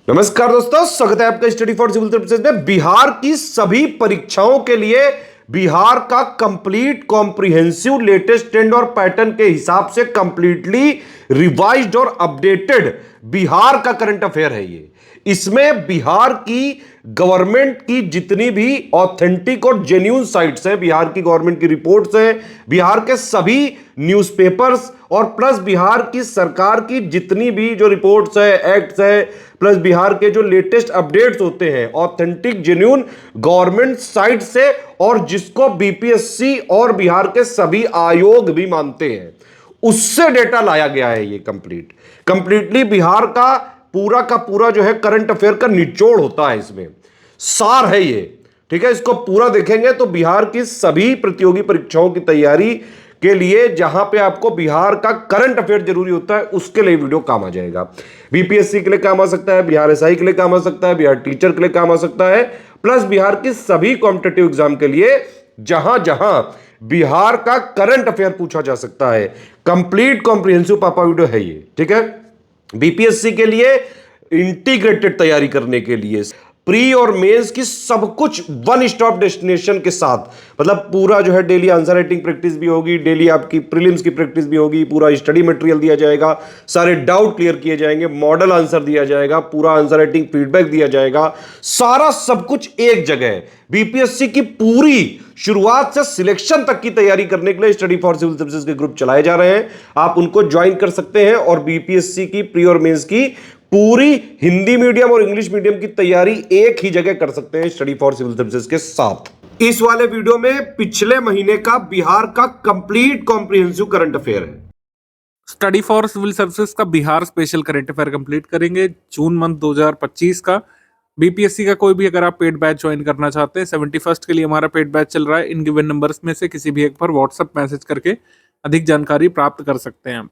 नमस्कार दोस्तों, स्वागत है आपका स्टडी फॉर सिविल सर्विसेज में। बिहार की सभी परीक्षाओं के लिए बिहार का कंप्लीट कॉम्प्रिहेंसिव लेटेस्ट ट्रेंड और पैटर्न के हिसाब से कंप्लीटली रिवाइज्ड और अपडेटेड बिहार का करंट अफेयर है ये। इसमें बिहार की गवर्नमेंट की जितनी भी ऑथेंटिक और जेन्युइन साइट्स हैं, बिहार की गवर्नमेंट की रिपोर्ट्स हैं, बिहार के सभी न्यूज़पेपर्स और प्लस बिहार की सरकार की जितनी भी जो रिपोर्ट्स है, एक्ट्स है, प्लस बिहार के जो लेटेस्ट अपडेट्स होते हैं ऑथेंटिक जेन्युइन गवर्नमेंट साइट से, और जिसको बीपीएससी और बिहार के सभी आयोग भी मानते हैं, उससे डेटा लाया गया है। ये कंप्लीटली बिहार का पूरा जो है करंट अफेयर का निचोड़ होता है, इसमें सार है ये। ठीक है, इसको पूरा देखेंगे तो बिहार की सभी प्रतियोगी परीक्षाओं की तैयारी के लिए जहां पे आपको बिहार का करंट अफेयर जरूरी होता है, उसके लिए वीडियो काम आ जाएगा। बीपीएससी के लिए काम आ सकता है, बिहार एसआई के लिए काम आ सकता है, बिहार टीचर के लिए काम आ सकता है, प्लस बिहार की सभी कॉम्पिटिटिव एग्जाम के लिए जहां जहां बिहार का करंट अफेयर पूछा जा सकता है। कंप्लीट कॉम्प्रिहेंसिव पापा वीडियो है ये। ठीक है, बीपीएससी के लिए इंटीग्रेटेड तैयारी करने के लिए प्री और मेंस की सब कुछ वन स्टॉप डेस्टिनेशन के साथ, मतलब पूरा जो है डेली आंसर राइटिंग प्रैक्टिस भी होगी, डेली आपकी प्रीलिम्स की प्रैक्टिस भी होगी, पूरा स्टडी मटेरियल दिया जाएगा, सारे डाउट क्लियर किए जाएंगे, मॉडल आंसर दिया जाएगा, पूरा आंसर राइटिंग फीडबैक दिया जाएगा, सारा सब कुछ एक जगह। बीपीएससी की पूरी शुरुआत से सिलेक्शन तक की तैयारी करने के लिए स्टडी फॉर सिविल सर्विसेज के ग्रुप चलाए जा रहे हैं, आप उनको ज्वाइन कर सकते हैं और बीपीएससी की प्री और मेंस की पूरी हिंदी मीडियम और इंग्लिश मीडियम की तैयारी एक ही जगह कर सकते हैं स्टडी फॉर सिविल सर्विसेज के साथ। इस वाले वीडियो में पिछले महीने का बिहार का कंप्लीट कॉम्प्रिहेंसिव करंट अफेयर है। स्टडी फॉर सिविल सर्विसेज का Bihar special current affair complete करेंगे जून मंथ 2025 का। बीपीएससी का कोई भी अगर आप पेड बैच ज्वाइन करना चाहते हैं, 71st के लिए हमारा पेड बैच चल रहा है। इन गिवन नंबर्स में से किसी भी एक पर व्हाट्सएप मैसेज करके अधिक जानकारी प्राप्त कर सकते हैं।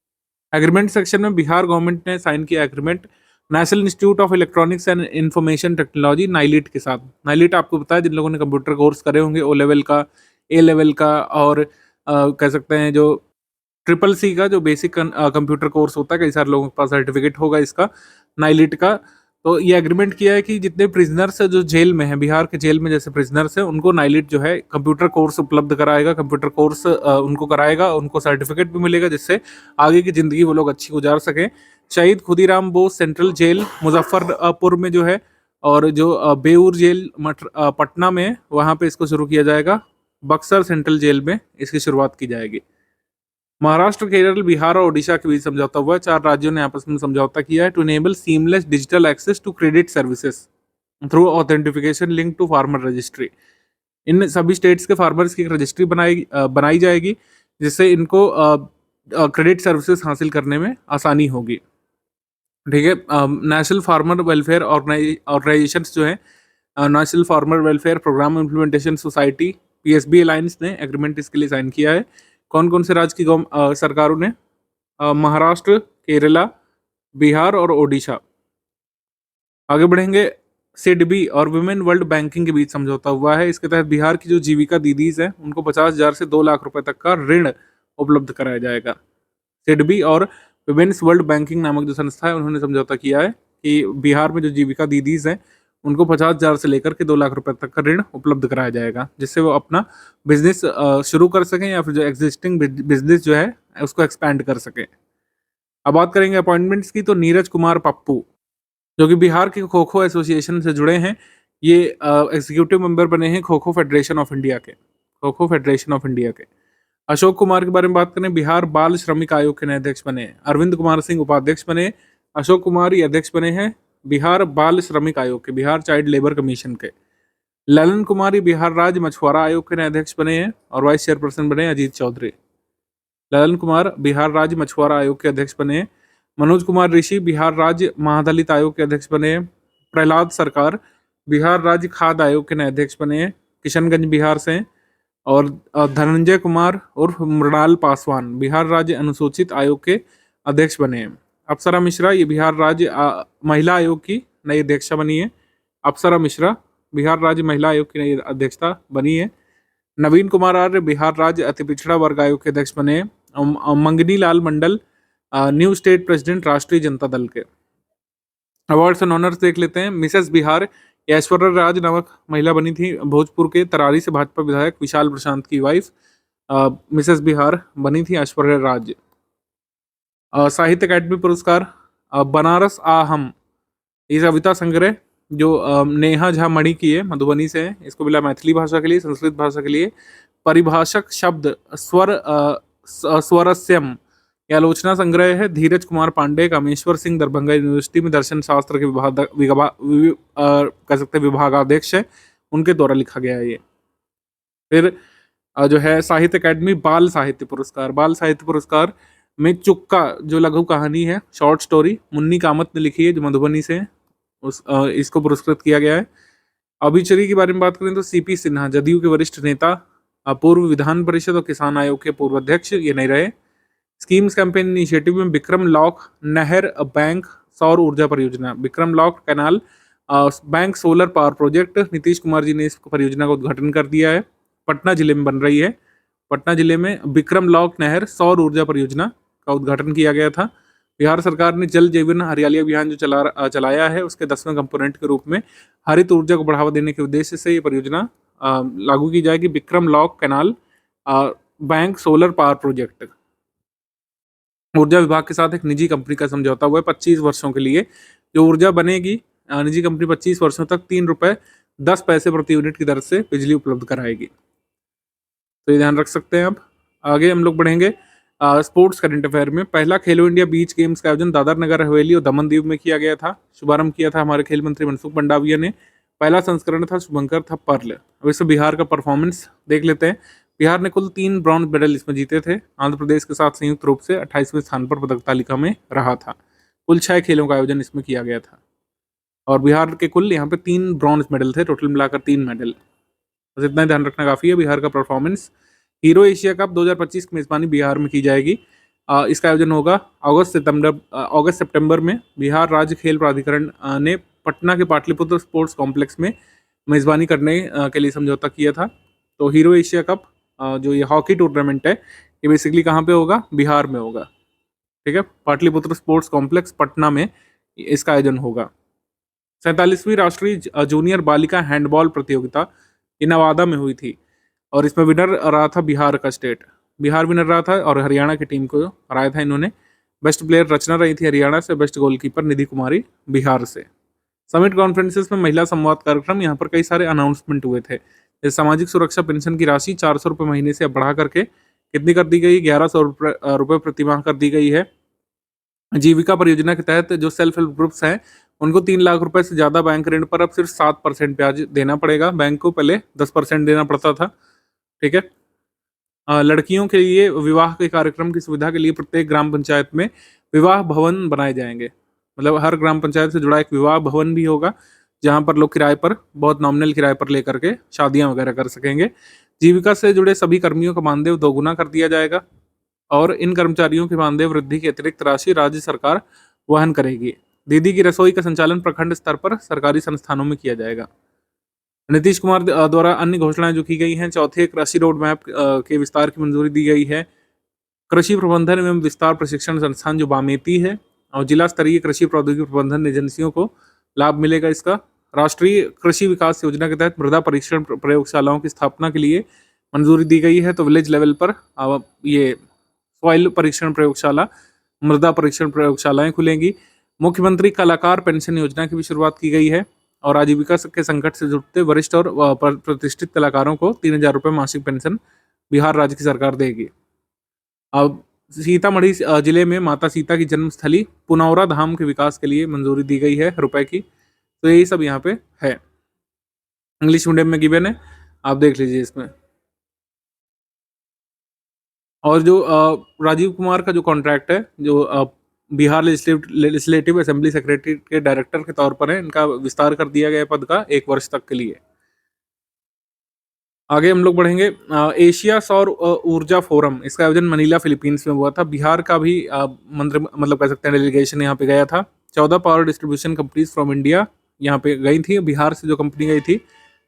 एग्रीमेंट सेक्शन में बिहार गवर्नमेंट ने साइन किया agreement national institute of electronics and information technology NIELIT के साथ। नाइलिट आपको पता है, जिन लोगों ने कंप्यूटर कोर्स करे होंगे, ओ लेवल का, ए लेवल का और कह सकते हैं जो ट्रिपल सी का जो बेसिक कंप्यूटर कोर्स होता है, कई सारे लोगों के पास सर्टिफिकेट होगा इसका, नाइलिट का। तो ये एग्रीमेंट किया है कि जितने प्रिजनर्स है जो जेल में हैं, बिहार के जेल में जैसे प्रिजनर्स हैं, उनको नाइलिट जो है कंप्यूटर कोर्स उपलब्ध कराएगा, कंप्यूटर कोर्स उनको कराएगा, उनको सर्टिफिकेट भी मिलेगा, जिससे आगे की ज़िंदगी वो लोग अच्छी गुजार सकें। शहीद खुदीराम बोस सेंट्रल जेल मुजफ्फरपुर में जो है, और जो बेऊर जेल पटना में, वहाँ पे इसको शुरू किया जाएगा। बक्सर सेंट्रल जेल में इसकी शुरुआत की जाएगी। महाराष्ट्र, केरल, बिहार और ओडिशा के बीच समझौता हुआ है। 4 राज्यों ने आपस में समझौता किया है to enable seamless digital access to credit services through authentication link to farmer registry. इन सभी स्टेट्स के फार्मर्स की एक रजिस्ट्री बनाई जाएगी, जिससे इनको क्रेडिट सर्विसेज हासिल करने में आसानी होगी। ठीक है, नेशनल फार्मर वेलफेयर ऑर्गेनाइजेशन जो है, national farmer welfare programme implementation society PSB alliance ने एग्रीमेंट इसके लिए साइन किया है। कौन कौन से राज्य की सरकारों ने? महाराष्ट्र, केरला, बिहार और ओडिशा। आगे बढ़ेंगे, सिडबी और वुमेन वर्ल्ड बैंकिंग के बीच समझौता हुआ है। इसके तहत बिहार की जो जीविका दीदीज हैं, उनको 50,000 से 2 लाख रुपए तक का ऋण उपलब्ध कराया जाएगा। सिडबी और वुमेन्स वर्ल्ड बैंकिंग नामक जो संस्था है, उन्होंने समझौता किया है कि बिहार में जो जीविका दीदीज हैं, उनको 50,000 से लेकर के 2 लाख रुपए तक का ऋण उपलब्ध कराया जाएगा, जिससे वो अपना बिजनेस शुरू कर सकें या फिर जो एग्जिस्टिंग बिजनेस जो है उसको एक्सपैंड कर सकें। अब बात करेंगे अपॉइंटमेंट्स की, तो नीरज कुमार पप्पू जो कि बिहार के खो खो एसोसिएशन से जुड़े हैं, ये एग्जीक्यूटिव मेंबर बने हैं kho kho federation of India के। अशोक कुमार के बारे में बात करें, बिहार बाल श्रमिक आयोग के नए अध्यक्ष बने हैं। अरविंद कुमार सिंह उपाध्यक्ष बने, अशोक कुमार ये अध्यक्ष बने हैं बिहार बाल श्रमिक आयोग के, बिहार चाइल्ड लेबर कमीशन के। ललन कुमार बिहार राज्य मछुआरा आयोग के नए अध्यक्ष बने हैं और वाइस चेयरपर्सन बने अजीत चौधरी। ललन कुमार बिहार राज्य मछुआरा आयोग के अध्यक्ष बने हैं। मनोज कुमार ऋषि बिहार राज्य महादलित आयोग के अध्यक्ष बने हैं। प्रहलाद सरकार बिहार राज्य खाद्य आयोग के नए अध्यक्ष बने हैं, किशनगंज बिहार से। और धनंजय कुमार उर्फ मृणाल पासवान बिहार राज्य अनुसूचित आयोग के अध्यक्ष बने हैं। अप्सरा मिश्रा ये बिहार राज्य महिला आयोग की नई अध्यक्षा बनी है। अप्सरा मिश्रा बिहार राज्य महिला आयोग की नई अध्यक्षता बनी है। नवीन कुमार आर्य बिहार राज्य अति पिछड़ा वर्ग आयोग के अध्यक्ष बने हैं। मंगनी Lal Mandal new state president राष्ट्रीय जनता दल के। अवार्ड्स एंड ऑनर्स देख लेते हैं। मिसेस बिहार ऐश्वर्या राज नामक महिला बनी थी, भोजपुर के तरारी से भाजपा विधायक विशाल प्रशांत की वाइफ मिसेस बिहार बनी थी ऐश्वर्या राज। साहित्य अकादमी पुरस्कार बनारस आ हम, ये कविता संग्रह जो नेहा झा मणि की है, मधुबनी से है, इसको मिला मैथिली भाषा के लिए, संस्कृत भाषा के लिए। परिभाषक शब्द स्वरस्यम, ये आलोचना संग्रह है, धीरज कुमार पांडे कामेश्वर सिंह दरभंगा यूनिवर्सिटी में दर्शन शास्त्र के कह सकते हैं विभागाध्यक्ष है, उनके द्वारा लिखा गया है ये। फिर जो है साहित्य अकादमी बाल साहित्य पुरस्कार, बाल साहित्य पुरस्कार में चुक्का जो लघु कहानी है, शॉर्ट स्टोरी, मुन्नी कामत ने लिखी है जो मधुबनी से है, इसको पुरस्कृत किया गया है। अभिचरी के बारे में बात करें तो सीपी सिन्हा जदयू के वरिष्ठ नेता, पूर्व विधान परिषद और किसान आयोग के पूर्व अध्यक्ष, ये नहीं रहे। स्कीम्स कैंपेन इनिशिएटिव में विक्रम लॉक नहर बैंक सौर ऊर्जा परियोजना, Vikram lock canal bank solar power project, Nitish Kumar ji ने इस परियोजना का उद्घाटन कर दिया है, पटना जिले में बन रही है। पटना जिले में विक्रम लॉक नहर सौर ऊर्जा परियोजना का उद्घाटन किया गया था। बिहार सरकार ने जल जीवन हरियाली अभियान जो चलाया है, उसके 10वें कंपोनेंट के रूप में हरित ऊर्जा को बढ़ावा देने के उद्देश्य से ये परियोजना लागू की जाएगी। Vikram lock canal bank solar power project ऊर्जा विभाग के साथ एक निजी कंपनी का समझौता हुआ है 25 वर्षों के लिए। जो ऊर्जा बनेगी, निजी कंपनी 25 वर्षों तक 3 रुपये 10 पैसे प्रति यूनिट की दर से बिजली उपलब्ध कराएगी, तो ये ध्यान रख सकते हैं। अब आगे हम लोग बढ़ेंगे स्पोर्ट्स करंट अफेयर में। पहला खेलो इंडिया बीच गेम्स का आयोजन दादर नगर हवेली और दमन दीव में किया गया था। शुभारंभ किया था हमारे खेल मंत्री मनसुख मंडाविया ने। पहला संस्करण था शुभंकर था पर्ल। अब इसमें बिहार का परफॉर्मेंस देख लेते हैं। बिहार ने कुल 3 ब्रॉन्ज मेडल इसमें जीते थे। आंध्र प्रदेश के साथ संयुक्त रूप से 28वें स्थान पर पदक तालिका में रहा था। कुल 6 खेलों का आयोजन इसमें किया गया था और बिहार के कुल यहाँ पे 3 ब्रॉन्ज मेडल थे, टोटल मिलाकर 3 मेडल। बस इतना ही ध्यान रखना काफ़ी है बिहार का परफॉर्मेंस। हीरो एशिया कप 2025 की मेज़बानी बिहार में की जाएगी। इसका आयोजन होगा अगस्त सितंबर में। बिहार राज्य खेल प्राधिकरण ने पटना के पाटलिपुत्र स्पोर्ट्स कॉम्प्लेक्स में मेज़बानी करने के लिए समझौता किया था। तो हीरो एशिया कप जो ये हॉकी टूर्नामेंट है, ये बेसिकली कहाँ पे होगा? बिहार में होगा। ठीक है, पाटलिपुत्र स्पोर्ट्स कॉम्प्लेक्स पटना में इसका आयोजन होगा। 47वीं राष्ट्रीय जूनियर बालिका हैंडबॉल प्रतियोगिता ये नवादा में हुई थी और इसमें विनर रहा था बिहार का स्टेट। बिहार विनर रहा था और हरियाणा की टीम को हराया था इन्होंने। बेस्ट प्लेयर रचना रही थी हरियाणा से, बेस्ट गोलकीपर निधि कुमारी बिहार से। समिट कॉन्फ्रेंसेस में महिला संवाद कार्यक्रम, यहाँ पर कई सारे अनाउंसमेंट हुए थे। जैसे सामाजिक सुरक्षा पेंशन की राशि 400 रुपये महीने से अब बढ़ा करके कितनी कर दी गई? 1100 रुपये प्रतिमाह कर दी गई है। जीविका परियोजना के तहत जो सेल्फ हेल्प ग्रुप्स हैं उनको 3 लाख रुपए से ज़्यादा बैंक ऋण पर अब सिर्फ 7% ब्याज देना पड़ेगा। बैंक को पहले 10% देना पड़ता था। ठीक है, लड़कियों के लिए विवाह के कार्यक्रम की सुविधा के लिए प्रत्येक ग्राम पंचायत में विवाह भवन बनाए जाएंगे। मतलब हर ग्राम पंचायत से जुड़ा एक विवाह भवन भी होगा जहां पर लोग किराए पर, बहुत नॉमिनल किराए पर लेकर के शादियां वगैरह कर सकेंगे। जीविका से जुड़े सभी कर्मियों का मानदेय दोगुना कर दिया जाएगा और इन कर्मचारियों के मानदेय वृद्धि की अतिरिक्त राशि राज्य सरकार वहन करेगी। दीदी की रसोई का संचालन प्रखंड स्तर पर सरकारी संस्थानों में किया जाएगा। नीतीश कुमार द्वारा अन्य घोषणाएं जो की गई हैं, चौथे कृषि रोड मैप के विस्तार की मंजूरी दी गई है। कृषि प्रबंधन एवं विस्तार प्रशिक्षण संस्थान जो बामेती है और जिला स्तरीय कृषि प्रौद्योगिकी प्रबंधन एजेंसियों को लाभ मिलेगा इसका। राष्ट्रीय कृषि विकास योजना के तहत मृदा परीक्षण प्रयोगशालाओं की स्थापना के लिए मंजूरी दी गई है। तो विलेज लेवल पर ये सॉइल परीक्षण प्रयोगशाला, मृदा परीक्षण प्रयोगशालाएं खुलेंगी। मुख्यमंत्री कलाकार पेंशन योजना की भी शुरुआत की गई है और आजीविका के संकट से जुड़ते वरिष्ठ और प्रतिष्ठित कलाकारों को 3000 रुपये मासिक पेंशन बिहार राज्य की सरकार देगी। अब सीतामढ़ी जिले में माता सीता की जन्मस्थली पुनौरा धाम के विकास के लिए मंजूरी दी गई है रुपए की। तो यही सब यहाँ पे है, इंग्लिश मीडियम में गिवन है, आप देख लीजिए इसमें। और जो राजीव कुमार का जो कॉन्ट्रैक्ट है, जो बिहार लेजिस्लेटिव असेंबली सेक्रेटरी के डायरेक्टर के तौर पर है, इनका विस्तार कर दिया गया पद का 1 वर्ष तक के लिए। आगे हम लोग बढ़ेंगे। एशिया सौर ऊर्जा फोरम, इसका आयोजन मनीला फिलीपींस में हुआ था। बिहार का भी मंत्री मतलब कह सकते हैं डेलीगेशन यहाँ पे गया था। 14 power distribution companies from India यहाँ पे गई थी। बिहार से जो कंपनी गई थी,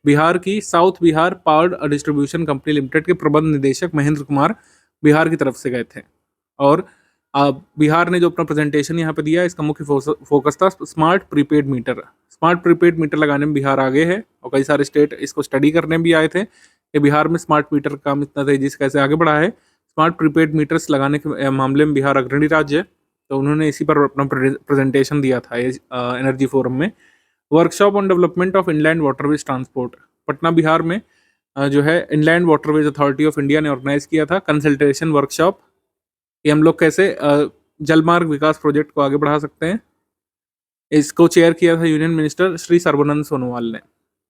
बिहार की south Bihar power distribution company limited के प्रबंध निदेशक महेंद्र कुमार बिहार की तरफ से गए थे। और बिहार ने जो अपना प्रेजेंटेशन यहाँ पे दिया, इसका मुख्य फोकस था smart prepaid meter. Smart prepaid meter लगाने में बिहार आगे है और कई सारे स्टेट इसको स्टडी करने भी आए थे कि बिहार में स्मार्ट मीटर का काम इतना तेजी से कैसे आगे बढ़ा है। स्मार्ट प्रीपेड मीटर्स लगाने के मामले में बिहार अग्रणी राज्य है, तो उन्होंने इसी पर अपना प्रेजेंटेशन दिया था एनर्जी फोरम में। Workshop on development of inland waterways transport, Patna Bihar में जो है inland waterways authority of India ने ऑर्गेनाइज किया था कंसल्टेशन वर्कशॉप कि हम लोग कैसे जलमार्ग विकास प्रोजेक्ट को आगे बढ़ा सकते हैं। इसको चेयर किया था यूनियन मिनिस्टर श्री सर्बानंद सोनोवाल ने,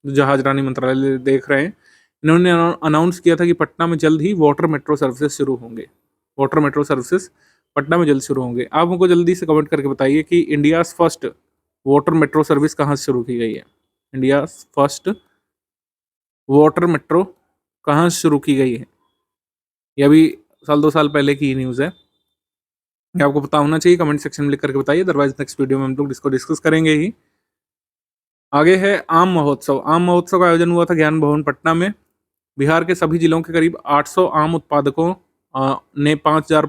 जो जहाज रानी मंत्रालय देख रहे हैं। इन्होंने अनाउंस किया था कि पटना में जल्द ही वाटर मेट्रो सर्विसेज शुरू होंगे। वाटर मेट्रो सर्विसेज पटना में जल्द शुरू होंगे। आप हमको जल्दी से कमेंट करके बताइए कि India first water metro service कहाँ से शुरू की गई है। इंडिया फर्स्ट वाटर मेट्रो कहाँ से शुरू की गई है। यह भी साल 2 साल पहले की न्यूज़ है, ये आपको पता होना चाहिए। कमेंट सेक्शन में लिख करके बताइए, अदरवाइज नेक्स्ट वीडियो में हम लोग इसको डिस्कस करेंगे ही। आगे है आम महोत्सव। आम महोत्सव का आयोजन हुआ था ज्ञान भवन पटना में। बिहार के सभी जिलों के करीब 800 आम उत्पादकों ने 5000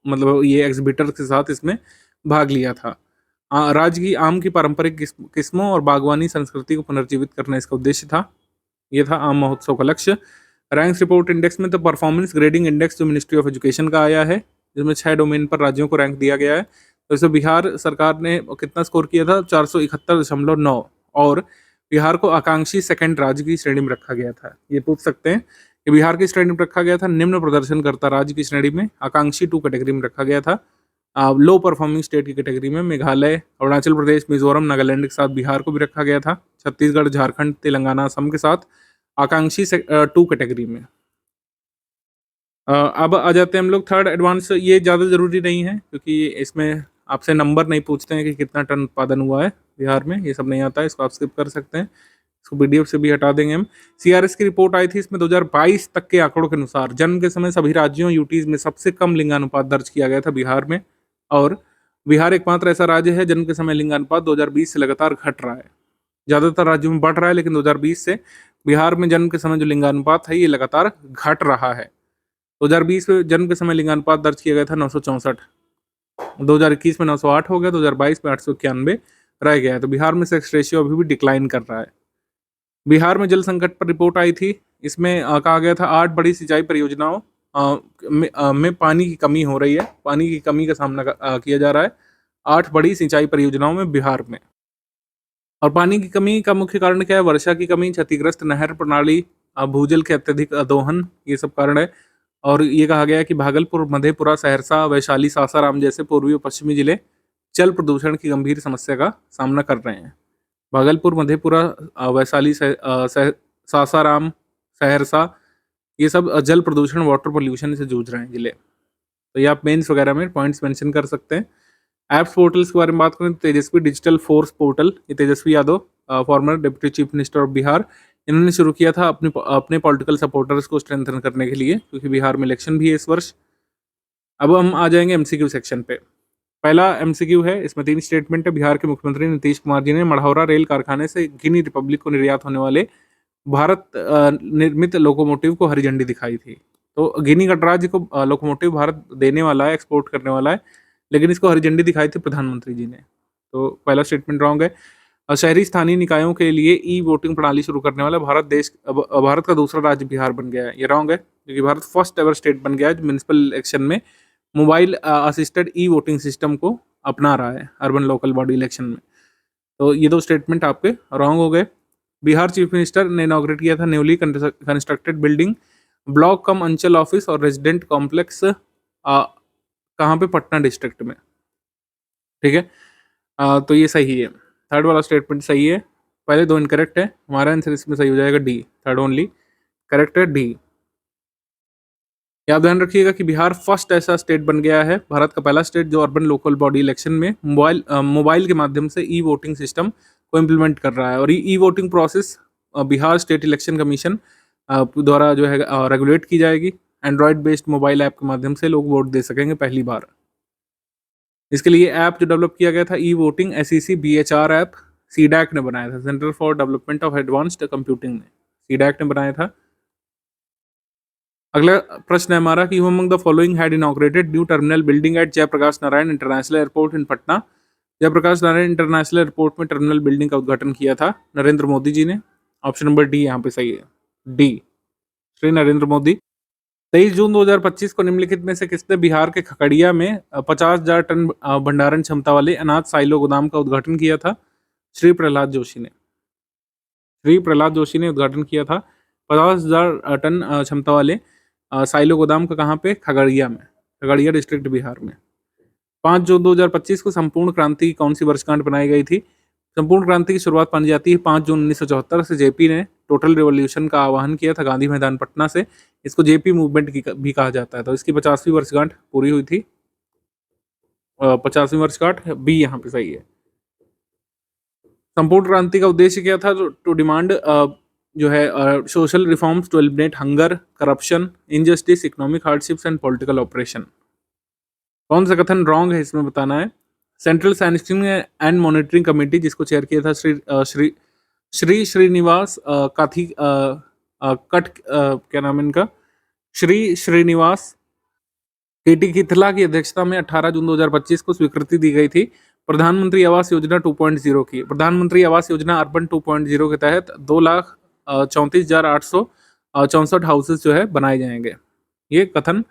मतलब ये एग्जिबिटर के साथ इसमें भाग लिया था। राज्य की आम की पारंपरिक किस्मों और बागवानी संस्कृति को पुनर्जीवित करना इसका उद्देश्य था। ये था आम महोत्सव का लक्ष्य। रैंक्स रिपोर्ट इंडेक्स में तो परफॉर्मेंस ग्रेडिंग इंडेक्स जो मिनिस्ट्री ऑफ एजुकेशन का आया है, जिसमें 6 डोमेन पर राज्यों को रैंक दिया गया है। तो इसमें बिहार सरकार ने कितना स्कोर किया था, 471.9, और बिहार को आकांक्षी सेकंड राज्य की श्रेणी में रखा गया था। ये पूछ सकते हैं कि बिहार की श्रेणी में रखा गया था निम्न प्रदर्शनकर्ता राज्य की श्रेणी में, आकांक्षी 2 कैटेगरी में रखा गया था। लो परफॉर्मिंग स्टेट की कैटेगरी में मेघालय, अरुणाचल प्रदेश, मिजोरम, नागालैंड के साथ बिहार को भी रखा गया था। छत्तीसगढ़, झारखंड, तेलंगाना, असम के साथ आकांक्षी 2 कैटेगरी में। अब आ जाते हैं हम लोग थर्ड एडवांस। ये ज़्यादा ज़रूरी नहीं है क्योंकि इसमें आपसे नंबर नहीं पूछते हैं कि कितना टन उत्पादन हुआ है बिहार में, ये सब नहीं आता है, इसको आप स्किप कर सकते हैं, इसको पीडीएफ से भी हटा देंगे हम। सीआरएस की रिपोर्ट आई थी, इसमें 2022 तक के आंकड़ों के अनुसार जन्म के समय सभी राज्यों यूटीज में सबसे कम लिंगानुपात दर्ज किया गया था बिहार में, और बिहार एकमात्र ऐसा राज्य है जन्म के समय लिंगानुपात 2020 से लगातार घट रहा है। ज़्यादातर राज्यों में बढ़ रहा है, लेकिन 2020 से बिहार में जन्म के समय जो लिंगानुपात है ये लगातार घट रहा है। 2020 में जन्म के समय लिंगानुपात दर्ज किया गया था 964, 2021 में 908 हो गया, 2022 में 891 रह गया है। तो बिहार में सेक्स रेशियो अभी भी डिक्लाइन कर रहा है। बिहार में जल संकट पर रिपोर्ट आई थी, इसमें कहा गया था 8 बड़ी सिंचाई परियोजनाओं में पानी की कमी हो रही है, पानी की कमी का सामना किया जा रहा है 8 बड़ी सिंचाई परियोजनाओं में बिहार में। और पानी की कमी का मुख्य कारण क्या है? वर्षा की कमी, क्षतिग्रस्त नहर प्रणाली, भूजल के अत्यधिक दोहन, ये सब कारण है। और ये कहा गया है कि भागलपुर, मधेपुरा, सहरसा, वैशाली, सासाराम जैसे पूर्वी और पश्चिमी जिले जल प्रदूषण की गंभीर समस्या का सामना कर रहे हैं। भागलपुर, मधेपुरा, वैशाली, सासाराम, सहरसा, ये सब जल प्रदूषण, वाटर पोल्यूशन से जूझ रहे हैं जिले। तो ये आप मेंस वगैरह में पॉइंट्स मेंशन कर सकते हैं। ऐप्स पोर्टल्स के बारे में बात करें तो तेजस्वी डिजिटल फोर्स पोर्टल, ये Tejashwi Yadav former deputy chief minister of Bihar, इन्होंने शुरू किया था अपने पॉलिटिकल सपोर्टर्स को स्ट्रेंथन करने के लिए, क्योंकि बिहार में इलेक्शन भी है इस वर्ष। अब हम आ जाएंगे एमसीक्यू सेक्शन पे। पहला एमसीक्यू है, इसमें 3 स्टेटमेंट है। बिहार के मुख्यमंत्री नीतीश कुमार जी ने मढ़ौरा रेल कारखाने से गिनी रिपब्लिक को निर्यात होने वाले भारत निर्मित लोकोमोटिव को हरी झंडी दिखाई थी। तो गिनी गणराज्य को लोकोमोटिव भारत देने वाला है, एक्सपोर्ट करने वाला है, लेकिन इसको हरी झंडी दिखाई थी प्रधानमंत्री जी ने। तो पहला स्टेटमेंट रॉन्ग है। शहरी स्थानीय निकायों के लिए ई वोटिंग प्रणाली शुरू करने वाला भारत का दूसरा राज्य बिहार बन गया है, ये रॉन्ग है, क्योंकि भारत फर्स्ट एवर स्टेट बन गया है जो म्यूनिसिपल इलेक्शन में mobile assisted e voting system को अपना रहा है अर्बन लोकल बॉडी इलेक्शन में। तो ये 2 स्टेटमेंट आपके रॉन्ग हो गए। बिहार चीफ मिनिस्टर ने इनॉग्रेट किया था न्यूली कंस्ट्रक्टेड बिल्डिंग ब्लॉक कम अंचल ऑफिस और रेजिडेंट कॉम्प्लेक्स, कहाँ पे? पटना डिस्ट्रिक्ट में। ठीक है, तो ये सही है, थर्ड वाला स्टेटमेंट सही है। पहले 2 इनकरेक्ट है, हमारा आंसर इसमें सही हो जाएगा डी, थर्ड ओनली करेक्ट है, डी। आप ध्यान रखिएगा कि बिहार फर्स्ट ऐसा स्टेट बन गया है, भारत का पहला स्टेट जो अर्बन लोकल बॉडी इलेक्शन में मोबाइल के माध्यम से ई वोटिंग सिस्टम को इम्प्लीमेंट कर रहा है। और e voting process Bihar state election commission द्वारा जो है रेगुलेट की जाएगी। एंड्रॉयड बेस्ड मोबाइल ऐप के माध्यम से लोग वोट दे सकेंगे पहली बार। इसके लिए ऐप जो डेवलप किया गया था E voting SEC BHR app CDAC ने बनाया था, centre for development of advanced computing ने, सीडैक ने बनाया था। अगला प्रश्न है हमारा कि who among the following had inaugurated new terminal building at Jayaprakash Narayan international airport in Patna. Jayaprakash Narayan international airport में टर्मिनल बिल्डिंग का उद्घाटन किया था नरेंद्र मोदी जी ने। ऑप्शन नंबर डी यहाँ पे सही है, डी, श्री नरेंद्र मोदी। 23 जून 2025 को निम्नलिखित में से किसने बिहार के खगड़िया में 50,000 टन भंडारण क्षमता वाले अनाज साइलो गोदाम का उद्घाटन किया था? श्री प्रहलाद जोशी ने। श्री प्रहलाद जोशी ने उद्घाटन किया था 50,000 टन क्षमता वाले साइलो गोदाम का। कहाँ पे? खगड़िया में, खगड़िया डिस्ट्रिक्ट बिहार में। 5 जून 2025 को संपूर्ण क्रांति की कौन सी वर्षगांठ बनाई गई थी? संपूर्ण क्रांति की शुरुआत मानी जाती है 5 जून 1974 से। जेपी ने टोटल रिवॉल्यूशन का आह्वान किया था गांधी मैदान पटना से। इसको जेपी मूवमेंट भी कहा जाता है। तो इसकी 50वीं वर्षगांठ पूरी हुई थी। 50वीं वर्षगांठ, बी यहाँ पे सही है। संपूर्ण क्रांति का उद्देश्य क्या था? टू डिमांड जो है social reforms to eliminate hunger, corruption, injustice, economic hardships and political operation. कौन सा कथन रॉन्ग है इसमें बताना है। Central sanctioning and monitoring committee, जिसको चेयर किया था श्री श्रीनिवास काथी क्या नाम है इनका, श्री श्रीनिवास केटी किथला की अध्यक्षता में 18 जून 2025 को स्वीकृति दी गई थी प्रधानमंत्री आवास योजना 2.0 की। प्रधानमंत्री आवास योजना अर्बन 2.0 के तहत 2,34,864 हाउसेस जो है बनाए जाएंगे। ये कथन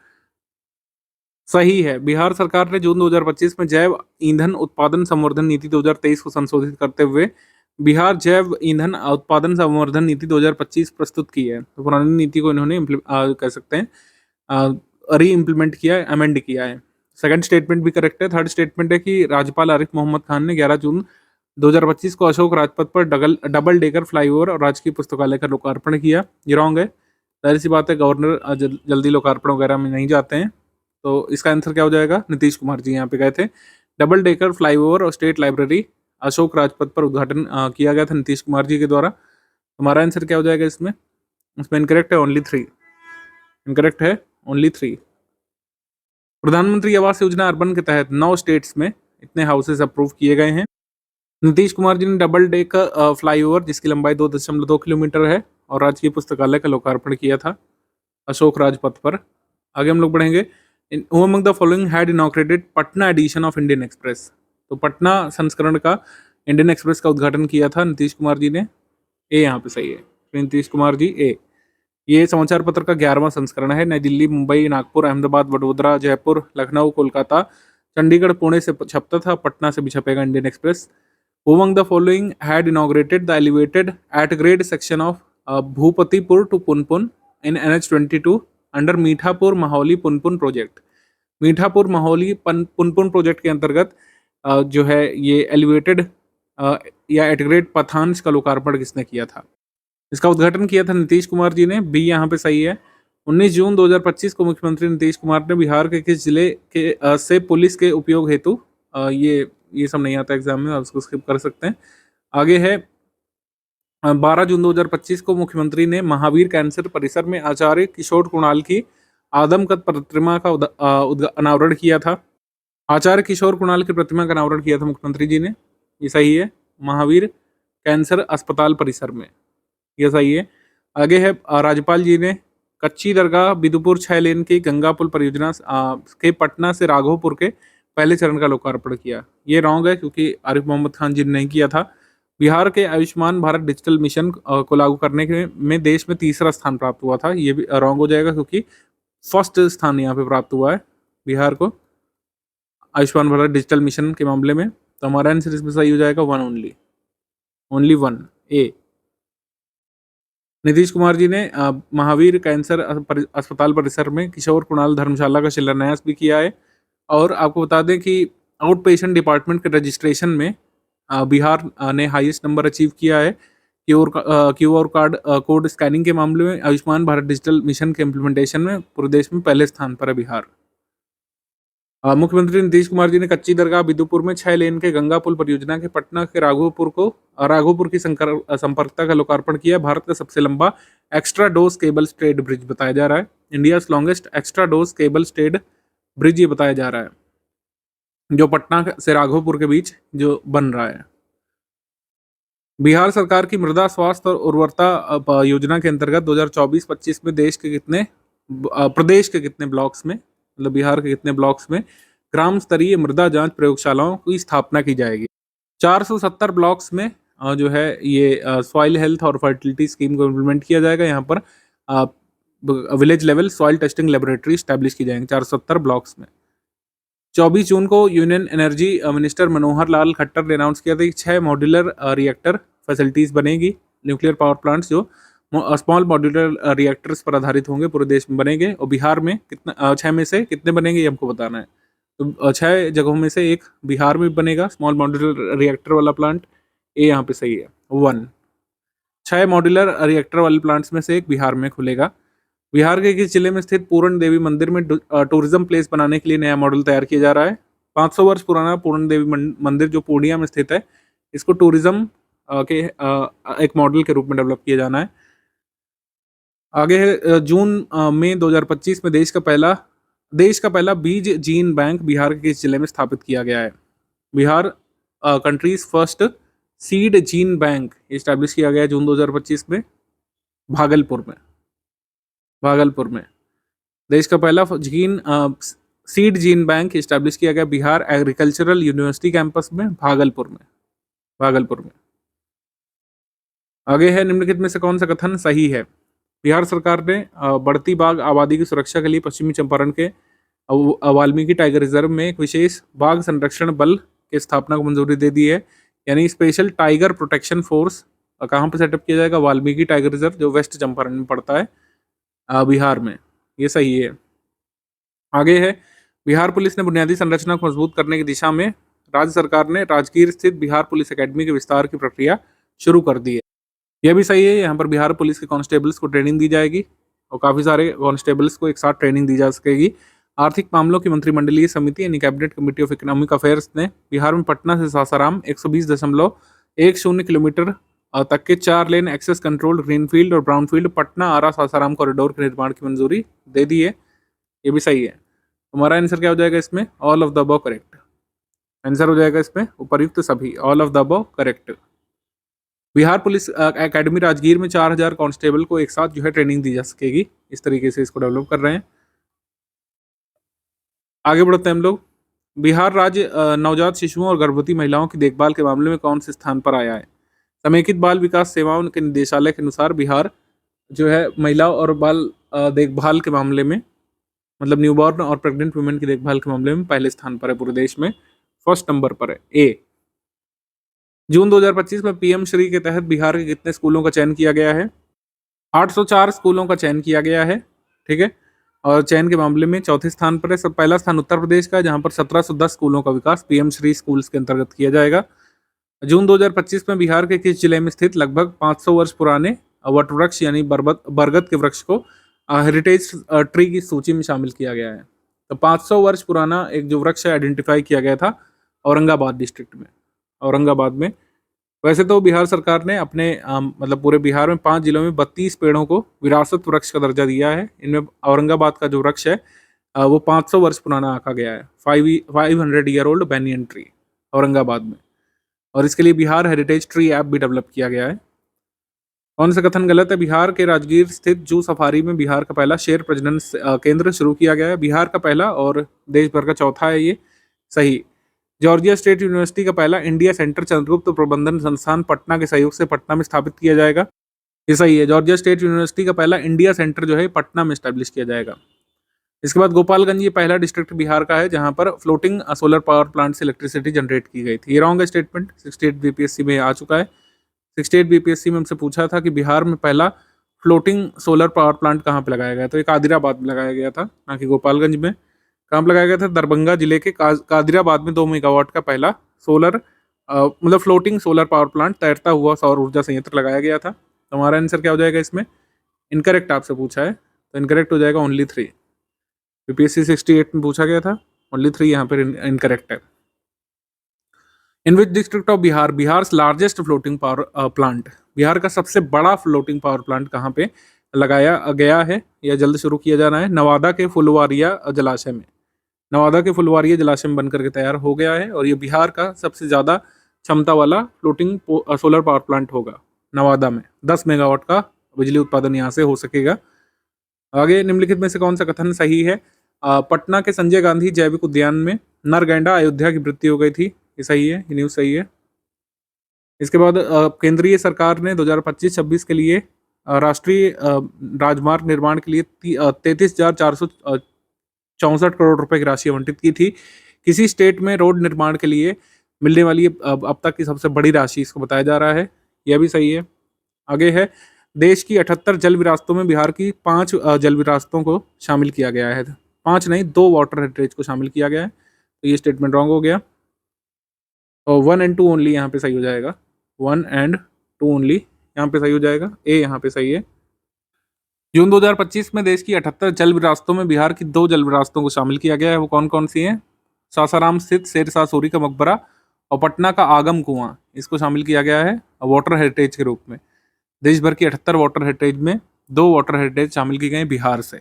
सही है। बिहार सरकार ने जून 2025 में जैव ईंधन उत्पादन संवर्धन नीति 2023 को संशोधित करते हुए बिहार जैव ईंधन उत्पादन संवर्धन नीति 2025 प्रस्तुत की है। तो पुरानी नीति को इन्होंने कह सकते हैं री इम्प्लीमेंट किया है, अमेंड किया है। सेकंड स्टेटमेंट भी करेक्ट है। थर्ड स्टेटमेंट है कि राज्यपाल आरिफ मोहम्मद खान ने 11 जून 2025 को अशोक राजपथ पर डबल डेकर फ्लाईओवर और राजकीय पुस्तकालय का लोकार्पण किया। ये रॉन्ग है। जाहिर सी बात है, गवर्नर जल्दी लोकार्पण वगैरह में नहीं जाते हैं। तो इसका आंसर क्या हो जाएगा? नीतीश कुमार जी यहाँ पे गए थे। डबल डेकर फ्लाईओवर और स्टेट लाइब्रेरी अशोक राजपथ पर उद्घाटन किया गया था नीतीश कुमार जी के द्वारा। हमारा आंसर क्या हो जाएगा इसमें? इनकरेक्ट है, ओनली 3। इनकरेक्ट है, ओनली 3। प्रधानमंत्री आवास योजना अर्बन के तहत 9 स्टेट्स में इतने हाउसेस अप्रूव किए गए हैं। नीतीश कुमार जी ने डबल डेकर फ्लाईओवर, जिसकी लंबाई 2.2 किलोमीटर है, और राजकीय पुस्तकालय का लोकार्पण किया था अशोक राजपथ पर। आगे हम लोग बढ़ेंगे। Who among the following had inaugurated Patna edition of Indian Express? तो पटना संस्करण का इंडियन एक्सप्रेस का उद्घाटन किया था नीतीश कुमार जी ने। ए यहाँ पे सही है, नीतीश कुमार जी ए। ये समाचार पत्र का 11वां संस्करण है। नई दिल्ली, मुंबई, नागपुर, अहमदाबाद, वडोदरा, जयपुर, लखनऊ, कोलकाता, चंडीगढ़, पुणे से छपता था। पटना से भी छपेगा Indian Express. Who among the following had inaugurated the elevated at grade section of Bhupatipur to Punpun in NH22 under Mithapur Mahauli Punpun project? Mithapur Mahauli Punpun project के अंतर्गत जो है ये एलिवेटेड या एटग्रेड पथांश का लोकार्पण किसने किया था? इसका उद्घाटन किया था नीतीश कुमार जी ने। बी यहाँ पे सही है। 19 जून 2025 को मुख्यमंत्री नीतीश कुमार ने बिहार के किस जिले के से पुलिस के उपयोग हेतु ये सब नहीं आता एग्जाम में, आप उसको स्किप कर सकते हैं। आगे है 12 जून 2025 को मुख्यमंत्री ने महावीर कैंसर परिसर में आचार्य किशोर कुणाल की आदमकद प्रतिमा का अनावरण किया था। आचार्य किशोर कुणाल की प्रतिमा का अनावरण किया था मुख्यमंत्री जी ने। ये सही है, महावीर कैंसर अस्पताल परिसर में, ये सही है। आगे है राज्यपाल जी ने कच्ची दरगाह बिदुपुर 6 लेन की गंगा पुल परियोजना के पटना से राघोपुर के पहले चरण का लोकार्पण किया। ये रॉन्ग है क्योंकि आरिफ मोहम्मद खान जी ने नहीं किया था। बिहार के आयुष्मान भारत डिजिटल मिशन को लागू करने के में देश में 3रा स्थान प्राप्त हुआ था। ये भी रॉन्ग हो जाएगा क्योंकि फर्स्ट स्थान यहाँ पे प्राप्त हुआ है बिहार को आयुष्मान भारत डिजिटल मिशन के मामले में। तो हमारा आंसर इसमें सही हो जाएगा 1 ओनली 1 ए। नीतीश कुमार जी ने महावीर कैंसर अस्पताल परिसर में किशोर कुणाल धर्मशाला का शिलान्यास भी किया है। और आपको बता दें कि आउट पेशेंट डिपार्टमेंट के रजिस्ट्रेशन में बिहार ने हाईएस्ट नंबर अचीव किया है। क्यूआर कार्ड कोड स्कैनिंग के मामले में आयुष्मान भारत डिजिटल मिशन के इम्प्लीमेंटेशन में पूरे देश में पहले स्थान पर है बिहार। मुख्यमंत्री नीतीश कुमार जी ने कच्ची दरगाह बिदुपुर में 6 लेन के गंगा पुल परियोजना के पटना के राघोपुर की संपर्कता का लोकार्पण किया। भारत का सबसे लंबा extra dose cable stayed bridge बताया जा रहा है। India longest extra dose cable stayed bridge ये बताया जा रहा है, जो पटना से राघोपुर के बीच जो बन रहा है। बिहार सरकार की मृदा स्वास्थ्य और उर्वरता योजना के अंतर्गत 2024-25 में देश के कितने प्रदेश के कितने ब्लॉक्स में, मतलब बिहार के कितने ब्लॉक्स में ग्राम स्तरीय मृदा जांच प्रयोगशालाओं की स्थापना की जाएगी। 470 ब्लॉक्स में जो है ये सॉइल हेल्थ और फर्टिलिटी स्कीम को इम्प्लीमेंट किया जाएगा। यहाँ पर village level soil testing laboratory establish की जाएंगी 470 ब्लॉक्स में। 24 जून को union energy minister Manohar Lal Khattar ने अनाउंस किया था कि 6 मॉड्यूलर रिएक्टर फैसिलिटीज बनेगी, न्यूक्लियर पावर प्लांट्स जो स्मॉल मॉड्यूलर रिएक्टर्स पर आधारित होंगे पूरे देश में बनेंगे। और बिहार में कितना 6 में से कितने बनेंगे ये हमको बताना है। तो 6 जगहों में से एक बिहार में बनेगा स्मॉल मॉड्यूलर रिएक्टर वाला प्लांट, ये यहाँ पे सही है 1। 6 मॉड्यूलर रिएक्टर वाले प्लांट्स में से एक बिहार में खुलेगा। बिहार के किस जिले में स्थित पूर्ण देवी मंदिर में टूरिज्म प्लेस बनाने के लिए नया मॉडल तैयार किया जा रहा है। 500 वर्ष पुराना पूर्ण देवी मंदिर जो पूर्णिया में स्थित है, इसको टूरिज्म के एक मॉडल के रूप में डेवलप किया जाना है। आगे है जून में 2025 में देश का पहला बीज जीन बैंक बिहार के किस जिले में स्थापित किया गया है। Bihar countries first seed gene bank establish किया गया है जून 2025 में भागलपुर में। देश का पहला सीड जीन बैंक इस्टेब्लिश किया गया बिहार एग्रीकल्चरल यूनिवर्सिटी कैंपस में भागलपुर में। आगे है निम्नलिखित में से कौन सा कथन सही है। बिहार सरकार ने बढ़ती बाघ आबादी की सुरक्षा के लिए पश्चिमी चंपारण के वाल्मीकि टाइगर रिजर्व में एक विशेष बाघ संरक्षण बल की स्थापना को मंजूरी दे दी है, यानी स्पेशल टाइगर प्रोटेक्शन फोर्स कहाँ पर सेटअप किया जाएगा, वाल्मीकि टाइगर रिजर्व जो वेस्ट चंपारण में पड़ता है बिहार में, ये सही है। आगे है बिहार पुलिस ने बुनियादी संरचना को मजबूत करने की दिशा में राज्य सरकार ने राजगीर स्थित बिहार पुलिस एकेडमी के विस्तार की प्रक्रिया शुरू कर दी है, यह भी सही है। यहाँ पर बिहार पुलिस के कांस्टेबल्स को ट्रेनिंग दी जाएगी और काफ़ी सारे कांस्टेबल्स को एक साथ ट्रेनिंग दी जा सकेगी। आर्थिक मामलों की मंत्रिमंडलीय समिति यानी cabinet committee of economic affairs ने बिहार में पटना से सासाराम 120.10 किलोमीटर तक के 4 लेन एक्सेस कंट्रोल ग्रीनफील्ड और ब्राउनफील्ड पटना आरा सासाराम कॉरिडोर के निर्माण की मंजूरी दे दी है, ये भी सही है। हमारा आंसर क्या हो जाएगा इसमें, all of the above correct. Answer हो जाएगा इसमें उपर्युक्त सभी, all of the above correct. Bihar police academy Rajgir में 4000 कांस्टेबल को एक साथ जो है ट्रेनिंग दी जा सकेगी, इस तरीके से इसको डेवलप कर रहे हैं। आगे बढ़ते हैं हम लोग। बिहार राज्य नवजात शिशुओं और गर्भवती महिलाओं की देखभाल के मामले में कौन से स्थान पर आया है। समेकित बाल विकास सेवाओं के निदेशालय के अनुसार बिहार जो है महिला और बाल देखभाल के मामले में, मतलब न्यूबॉर्न और प्रेग्नेंट वुमेन की देखभाल के मामले में पहले स्थान पर है पूरे देश में, फर्स्ट नंबर पर है ए। जून 2025 में पीएम श्री के तहत बिहार के कितने स्कूलों का चयन किया गया है। 804 स्कूलों का चयन किया गया है, ठीक है। और चयन के मामले में चौथे स्थान पर है। सब पहला स्थान उत्तर प्रदेश का, जहां पर 1710 स्कूलों का विकास पीएम श्री स्कूल्स के अंतर्गत किया जाएगा। जून 2025 में बिहार के किस जिले में स्थित लगभग 500 वर्ष पुराने वट वृक्ष यानी बरगद के वृक्ष को हेरिटेज ट्री की सूची में शामिल किया गया है। तो 500 वर्ष पुराना एक जो वृक्ष है आइडेंटिफाई किया गया था औरंगाबाद डिस्ट्रिक्ट में, औरंगाबाद में। वैसे तो बिहार सरकार ने अपने मतलब पूरे बिहार में 5 जिलों में 32 पेड़ों को विरासत वृक्ष का दर्जा दिया है। इनमें औरंगाबाद का जो वृक्ष है वो 500 वर्ष पुराना आंका गया है, 500 year old banyan tree Aurangabad में। और इसके लिए बिहार हेरिटेज ट्री ऐप भी डेवलप किया गया है। कौन सा कथन गलत है। बिहार के राजगीर स्थित जू सफारी में बिहार का पहला शेर प्रजनन केंद्र शुरू किया गया है। बिहार का पहला और देश भर का चौथा है ये, सही। जॉर्जिया स्टेट यूनिवर्सिटी का पहला इंडिया सेंटर चंद्रगुप्त प्रबंधन संस्थान पटना के सहयोग से पटना में स्थापित किया जाएगा, ये सही है। जॉर्जिया स्टेट यूनिवर्सिटी का पहला इंडिया सेंटर जो है पटना में स्टैब्लिश किया जाएगा। इसके बाद गोपालगंज ये पहला डिस्ट्रिक्ट बिहार का है जहां पर फ्लोटिंग सोलर पावर प्लांट से इलेक्ट्रिसिटी जनरेट की गई थी। ये रॉन्ग है स्टेटमेंट, 68 बीपीएससी में आ चुका है। 68 बीपीएससी में हमसे पूछा था कि बिहार में पहला फ्लोटिंग सोलर पावर प्लांट कहाँ पे लगाया गया, तो एक कादिराबाद में लगाया गया था, ना कि गोपालगंज में। कहाँ पे लगाया गया था, दरभंगा जिले के कादिराबाद में 2 मेगावाट का पहला सोलर मतलब फ्लोटिंग सोलर पावर प्लांट, तैरता हुआ सौर ऊर्जा संयंत्र लगाया गया था। तो हमारा आंसर क्या हो जाएगा इसमें, इनकरेक्ट आपसे पूछा है तो इनकरेक्ट हो जाएगा ओनली 3। बीपीएससी 68 में पूछा गया था, ओनली 3 यहाँ पर इनकरेक्ट है। In which district of Bihar Bihar largest floating power plant, Bihar का सबसे बड़ा फ्लोटिंग पावर प्लांट कहाँ पे लगाया गया है या जल्द शुरू किया जाना है। नवादा के फुलवारिया जलाशय में, नवादा के फुलवारिया जलाशय में बनकर के तैयार हो गया है और ये बिहार का सबसे ज़्यादा क्षमता वाला फ्लोटिंग सोलर पावर प्लांट होगा नवादा में। 10 मेगावाट का बिजली उत्पादन यहाँ से हो सकेगा। आगे निम्नलिखित में से कौन सा कथन सही है? पटना के संजय गांधी जैविक उद्यान में नरगैंडा अयोध्या की मृत्यु हो गई थी। ये सही है, ये न्यूज़ सही है। इसके बाद केंद्रीय सरकार ने 2025-26 के लिए राष्ट्रीय राजमार्ग निर्माण के लिए 33,464 करोड़ रुपए की राशि आवंटित की थी। किसी स्टेट में रोड निर्माण के लिए मिलने वाली अब तक की सबसे बड़ी राशि इसको बताया जा रहा है। यह भी सही है। आगे है, देश की 78 जल विरासतों में बिहार की 5 जल विरासतों को शामिल किया गया है। 5 नहीं, 2 वाटर हेरिटेज को शामिल किया गया है। तो ये स्टेटमेंट रॉन्ग हो गया। और 1 एंड 2 ओनली यहाँ पे सही हो जाएगा। 1 एंड 2 ओनली यहाँ पे सही हो जाएगा। ए यहाँ पे सही है। जून 2025 में देश की 78 जल विरासतों में बिहार की 2 जल विरासतों को शामिल किया गया है। वो कौन कौन सी हैं? सासाराम स्थित शेरशाह सूरी का मकबरा और पटना का आगम कुआं, इसको शामिल किया गया है वाटर हेरिटेज के रूप में। देश भर की 78 वाटर हेरिटेज में 2 वाटर हेरिटेज शामिल की गए बिहार से।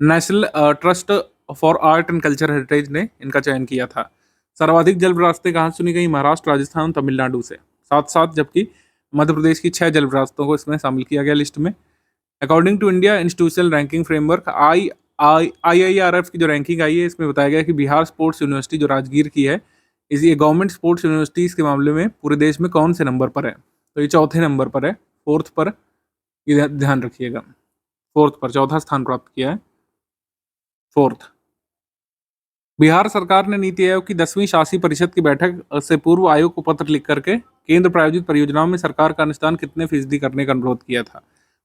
National trust for art and culture heritage ने इनका चयन किया था। सर्वाधिक जल विरासतें कहाँ चुनी गई? महाराष्ट्र, राजस्थान, तमिलनाडु से 7-7, जबकि मध्य प्रदेश की 6 जल विरासतों को इसमें शामिल किया गया लिस्ट में। According to India institutional ranking framework IIRF की जो रैंकिंग आई है, इसमें बताया गया कि बिहार स्पोर्ट्स यूनिवर्सिटी जो राजगीर की है, इस ये गवर्नमेंट स्पोर्ट्स यूनिवर्सिटीज़ के मामले में पूरे देश में कौन से नंबर पर है? तो ये चौथे नंबर पर है, 4th पर। ये ध्यान रखिएगा, 4th पर, चौथा स्थान प्राप्त किया है, 4th। बिहार सरकार ने नीति आयोग की 10वीं शासी परिषद की बैठक से पूर्व आयोग को पत्र लिख करके केंद्र प्रायोजित परियोजनाओं में सरकार का अनुदान कितने फीसदी करने का अनुरोध किया था?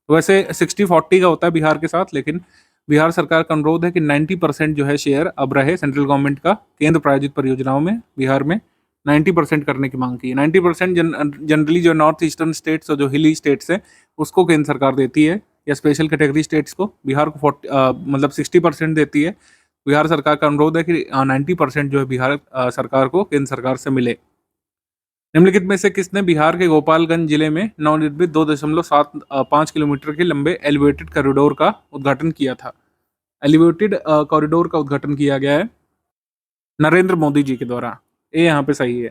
तो वैसे 60-40 का होता है बिहार के साथ, लेकिन बिहार सरकार का अनुरोध है कि 90% जो है शेयर अब रहे सेंट्रल गवर्नमेंट का केंद्र प्रायोजित परियोजनाओं में। बिहार में 90% करने की मांग की है। 90% जनरली जो नॉर्थ ईस्टर्न स्टेट्स और जो हिली स्टेट्स है उसको केंद्र सरकार देती है, या स्पेशल कैटेगरी स्टेट्स को। बिहार को 60% देती है। बिहार सरकार का अनुरोध है कि 90% जो है बिहार सरकार को केंद्र सरकार से मिले। निम्नलिखित में से किसने बिहार के गोपालगंज जिले में नवनिर्मित 2.75 किलोमीटर के लंबे एलिवेटेड कॉरिडोर का उद्घाटन किया था? एलिवेटेड कॉरिडोर का उद्घाटन किया गया है नरेंद्र मोदी जी के द्वारा। ए यहाँ पे सही है।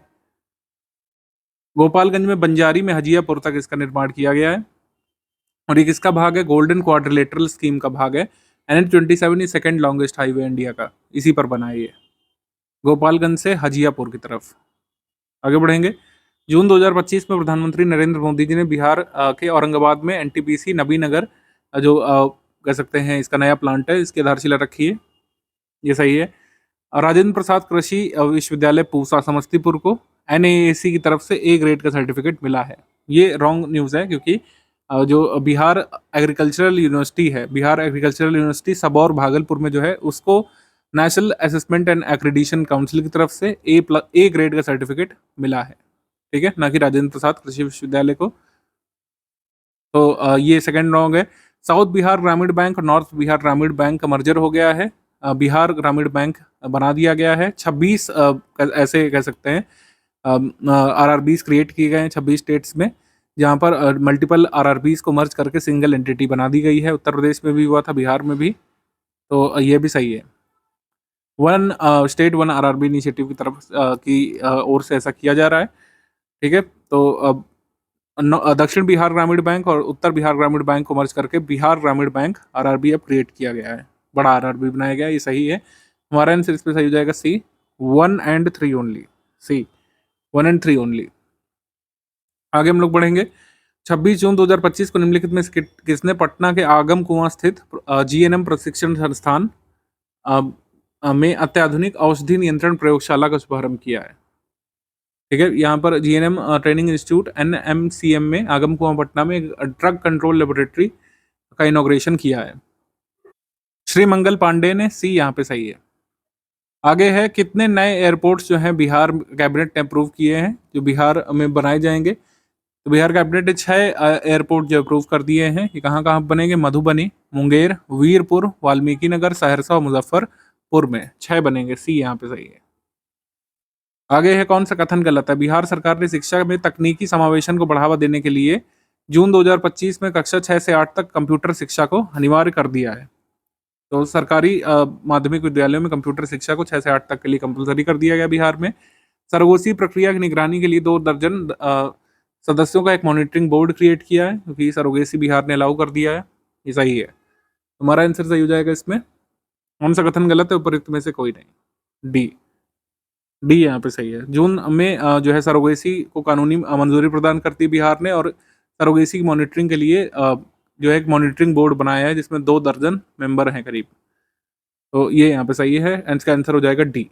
गोपालगंज में बंजारी में हजियापुर तक इसका निर्माण किया गया है। और ये किसका भाग है? गोल्डन क्वाड्रिलेटरल स्कीम का भाग है। NH-27 ये सेकेंड लॉन्गेस्ट हाईवे इंडिया का, इसी पर बना है ये, गोपालगंज से हजियापुर की तरफ। आगे बढ़ेंगे। जून 2025 में प्रधानमंत्री नरेंद्र मोदी जी ने बिहार के औरंगाबाद में NTPC नबीनगर जो कह सकते हैं इसका नया प्लांट है, इसकी आधारशिला रखी है। ये सही है। राजेंद्र प्रसाद कृषि विश्वविद्यालय पूसा समस्तीपुर को NAAC की तरफ से A ग्रेड का सर्टिफिकेट मिला है। ये रॉन्ग न्यूज़ है, क्योंकि जो बिहार एग्रीकल्चरल यूनिवर्सिटी है, बिहार एग्रीकल्चरल यूनिवर्सिटी सबौर भागलपुर में जो है, उसको national assessment and accreditation council की तरफ से A ग्रेड का सर्टिफिकेट मिला है, ठीक है, ना कि राजेंद्र प्रसाद कृषि विश्वविद्यालय को। तो ये सेकंड रॉन्ग है। साउथ बिहार ग्रामीण बैंक और नॉर्थ बिहार ग्रामीण बैंक का मर्जर हो गया है, बिहार ग्रामीण बैंक बना दिया गया है। 26 ऐसे कह सकते हैं RRBs क्रिएट किए गए हैं 26 स्टेट्स में, जहाँ पर मल्टीपल RRBs को मर्ज करके सिंगल एंटिटी बना दी गई है। उत्तर प्रदेश में भी हुआ था, बिहार में भी, तो ये भी सही है। 1 स्टेट 1 RRB इनिशिएटिव की तरफ की ओर से ऐसा किया जा रहा है, ठीक है। तो अब दक्षिण बिहार ग्रामीण बैंक और उत्तर बिहार ग्रामीण बैंक को मर्ज करके बिहार ग्रामीण बैंक RRB अब क्रिएट किया गया है, बड़ा RRB बनाया गया है, ये सही है। हमारा आंसर इस पर सही हो जाएगा C, 1 and 3 only, C, 1 and 3 only. आगे हम लोग बढ़ेंगे। 26 जून 2025 को निम्नलिखित में से किसने पटना के आगम कुआं स्थित GNM प्रशिक्षण संस्थान में अत्याधुनिक औषधि नियंत्रण प्रयोगशाला का शुभारंभ किया है? ठीक है, यहाँ पर GNM ट्रेनिंग इंस्टीट्यूट NMCM में आगम कुआं पटना में ड्रग कंट्रोल लेबोरेटरी का इनॉग्रेशन किया है। श्री मंगल पांडे ने, C यहाँ पे सही है। आगे है, कितने नए एयरपोर्ट्स जो हैं बिहार कैबिनेट ने अप्रूव किए हैं, जो बिहार में बनाए जाएंगे? तो बिहार कैबिनेट ने 6 एयरपोर्ट जो अप्रूव कर दिए हैं। ये कहाँ कहाँ बनेंगे? मधुबनी, मुंगेर, वीरपुर, वाल्मीकि नगर, सहरसा और मुजफ्फरपुर में 6 बनेंगे। C यहाँ पे सही है। आगे है, कौन सा कथन गलत है? बिहार सरकार ने शिक्षा में तकनीकी समावेशन को बढ़ावा देने के लिए जून 2025 में कक्षा 6 से 8 तक कंप्यूटर शिक्षा को अनिवार्य कर दिया है। तो सरकारी माध्यमिक विद्यालयों में कंप्यूटर शिक्षा को 6 से 8 तक के लिए कंपलसरी कर दिया गया बिहार में। सरोगेसी प्रक्रिया की निगरानी के लिए 2 दर्जन सदस्यों का एक मॉनिटरिंग बोर्ड क्रिएट किया है, क्योंकि सरोगेसी बिहार ने अलाउ कर दिया है, ये सही है। हमारा आंसर सही हो जाएगा इसमें। कौन सा कथन गलत है? उपरोक्त में से कोई नहीं। डी यहाँ पे सही है। जून में जो है सरोगेसी को कानूनी मंजूरी प्रदान करती है बिहार ने, और सरोगेसी की मॉनिटरिंग के लिए जो है एक मॉनिटरिंग बोर्ड बनाया है जिसमें 2 दर्जन मेंबर हैं करीब। तो ये यहाँ पे सही है, इसका आंसर हो जाएगा डी।